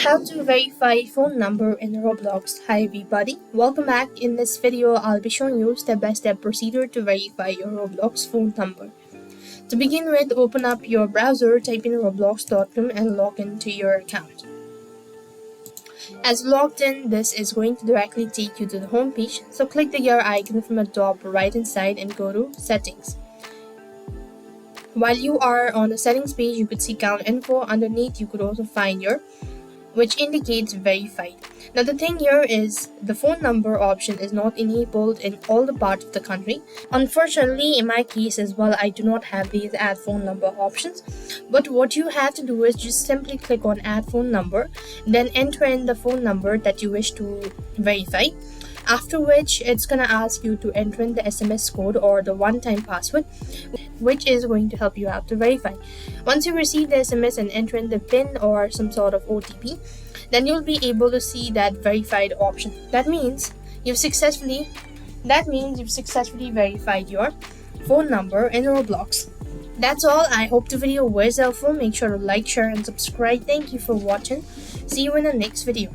How to verify phone number in Roblox. Hi everybody, welcome back. In this video, I'll be showing you step-by-step procedure to verify your Roblox phone number. To begin with, open up your browser, type in roblox.com and log into your account. As logged in, this is going to directly take you to the home page, so click the gear icon from the top right hand side and go to settings. While you are on the settings page, you could see account info. Underneath, you could also find your, which indicates verified. Now the thing here is the phone number option is not enabled in all the parts of the country. Unfortunately, in my case as well, I do not have these add phone number options. But what you have to do is just simply click on add phone number, then enter in the phone number that you wish to verify. After which, it's gonna ask you to enter in the SMS code or the one-time password, which is going to help you out to verify. Once you receive the SMS and enter in the PIN or some sort of OTP, then you'll be able to see that verified option. That means you've successfully verified your phone number in Roblox. That's all. I hope the video was helpful. Make sure to like, share, and subscribe. Thank you for watching. See you in the next video.